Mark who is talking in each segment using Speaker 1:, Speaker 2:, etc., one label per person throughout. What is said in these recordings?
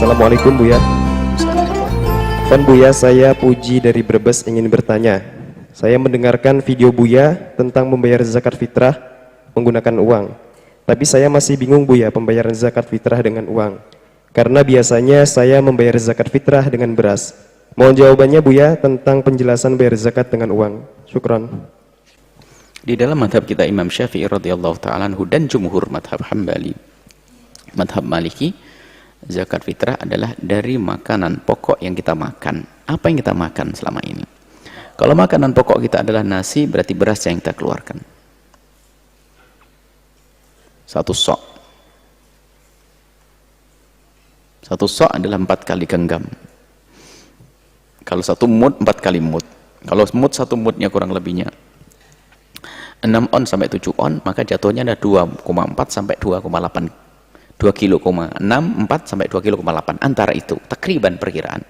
Speaker 1: Assalamualaikum Buya. Kan Buya, saya Puji dari Brebes ingin bertanya. Saya mendengarkan video Buya tentang membayar zakat fitrah menggunakan uang. Tapi saya masih bingung Buya pembayaran zakat fitrah dengan uang. Karena biasanya saya membayar zakat fitrah dengan beras. Mohon jawabannya Buya tentang penjelasan bayar zakat dengan uang. Syukran.
Speaker 2: Di dalam madhab kita Imam Syafi'i radhiyallahu ta'ala anhu dan jumhur madhab Hambali, madhab Maliki, zakat fitrah adalah dari makanan pokok yang kita makan. Apa yang kita makan selama ini? Kalau makanan pokok kita adalah nasi, berarti beras yang kita keluarkan. Satu sok adalah 4 kali genggam. Kalau 1 mud, 4 kali mud. Kalau mud, 1 mudnya kurang lebihnya 6 on sampai 7 on, maka jatuhnya ada 2,4 sampai 2,8, 2 kilo, 4 sampai 2 kilo, 8, antara itu takriban perkiraan.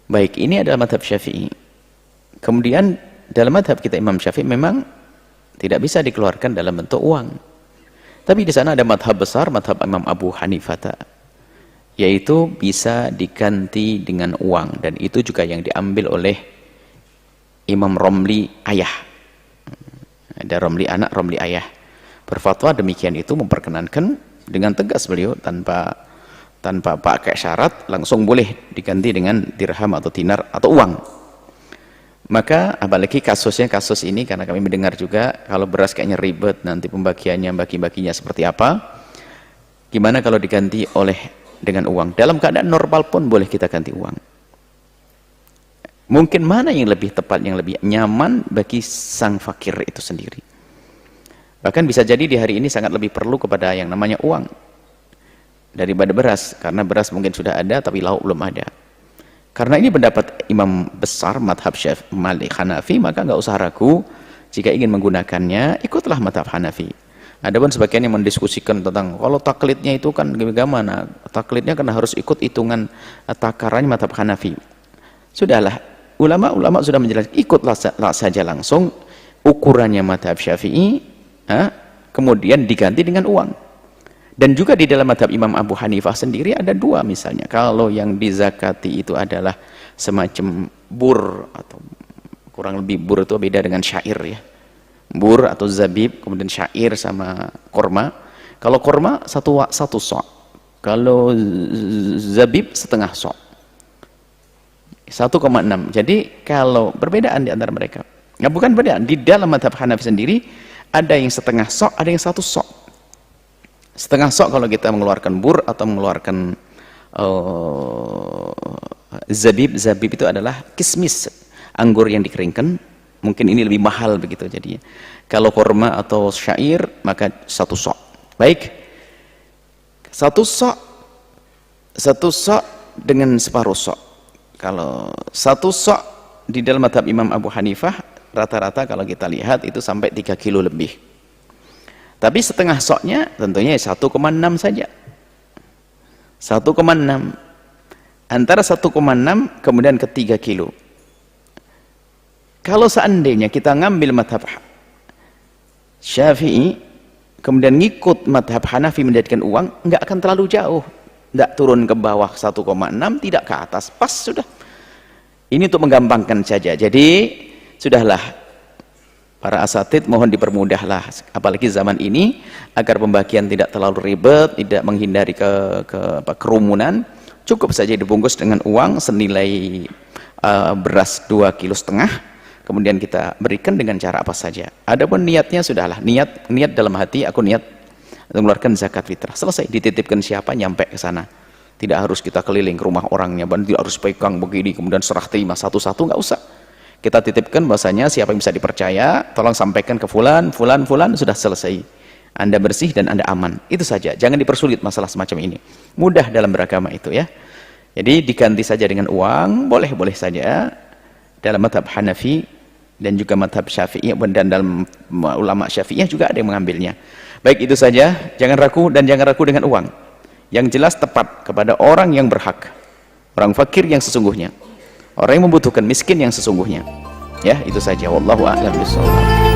Speaker 2: Baik, ini adalah madhab Syafi'i. Kemudian dalam madhab kita Imam Syafi'i memang tidak bisa dikeluarkan dalam bentuk uang. Tapi di sana ada madhab besar, madhab Imam Abu Hanifah, yaitu bisa diganti dengan uang, dan itu juga yang diambil oleh Imam Romli ayah. Ada Romli anak, Romli ayah berfatwa demikian, itu memperkenankan dengan tegas beliau tanpa pakai syarat, langsung boleh diganti dengan dirham atau dinar atau uang. Maka apalagi kasus ini, karena kami mendengar juga kalau beras kayaknya ribet nanti pembagiannya, bagi-baginya seperti apa, gimana kalau diganti dengan uang? Dalam keadaan normal pun boleh kita ganti uang. Mungkin mana yang lebih tepat, yang lebih nyaman bagi sang fakir itu sendiri. Bahkan bisa jadi di hari ini sangat lebih perlu kepada yang namanya uang daripada beras, karena beras mungkin sudah ada tapi lauk belum ada. Karena ini pendapat imam besar madhab Malik Hanafi, maka nggak usah ragu, jika ingin menggunakannya ikutlah madhab Hanafi. Adapun sebagian yang mendiskusikan tentang kalau taklidnya itu kan bagaimana, taklidnya kan harus ikut hitungan takarannya madhab Hanafi. Sudahlah, ulama sudah menjelaskan, ikutlah saja langsung ukurannya madhab Syafi'i, kemudian diganti dengan uang. Dan juga di dalam madhab Imam Abu Hanifah sendiri ada 2 misalnya. Kalau yang dizakati itu adalah semacam bur, atau kurang lebih bur itu beda dengan syair ya. Bur atau zabib, kemudian syair sama korma. Kalau korma satu sok, kalau zabib setengah sok, 1,6. Jadi kalau perbedaan di antara mereka, ya bukan perbedaan, di dalam madhab Hanafi sendiri ada yang setengah sok, ada yang 1 sok. Setengah sok kalau kita mengeluarkan bur atau mengeluarkan zabib itu adalah kismis, anggur yang dikeringkan, mungkin ini lebih mahal begitu jadinya. Kalau korma atau syair maka 1 sok. Baik, 1 sok dengan separuh sok. Kalau 1 sok di dalam madhab Imam Abu Hanifah rata-rata kalau kita lihat itu sampai 3 kilo lebih. Tapi setengah soknya tentunya 1,6 saja. 1,6. Antara 1,6 kemudian ke 3 kilo. Kalau seandainya kita ngambil madhab Syafi'i, kemudian ngikut madhab Hanafi menjadikan uang, nggak akan terlalu jauh. Nggak turun ke bawah 1,6, tidak ke atas. Pas sudah. Ini untuk menggampangkan saja. Jadi, sudahlah. Para asatid mohon dipermudahlah, apalagi zaman ini, agar pembagian tidak terlalu ribet, tidak menghindari kerumunan. Cukup saja dibungkus dengan uang senilai beras 2,5 kilo, kemudian kita berikan dengan cara apa saja. Adapun niatnya sudahlah, niat dalam hati, aku niat mengeluarkan zakat fitrah, selesai, dititipkan siapa nyampe ke sana. Tidak harus kita keliling ke rumah orangnya, tidak harus pegang begini kemudian serah terima satu-satu, nggak usah. Kita titipkan bahasanya siapa yang bisa dipercaya, tolong sampaikan ke fulan, sudah selesai. Anda bersih dan Anda aman. Itu saja, jangan dipersulit masalah semacam ini. Mudah dalam beragama itu ya. Jadi diganti saja dengan uang, boleh saja. Dalam madhab Hanafi dan juga madhab Syafi'i, dan dalam ulama Syafi'iyah juga ada yang mengambilnya. Baik, itu saja, jangan ragu dengan uang. Yang jelas tepat kepada orang yang berhak, orang fakir yang sesungguhnya, orang yang membutuhkan, miskin yang sesungguhnya. Ya, itu saja. Wallahu a'lam bishawab.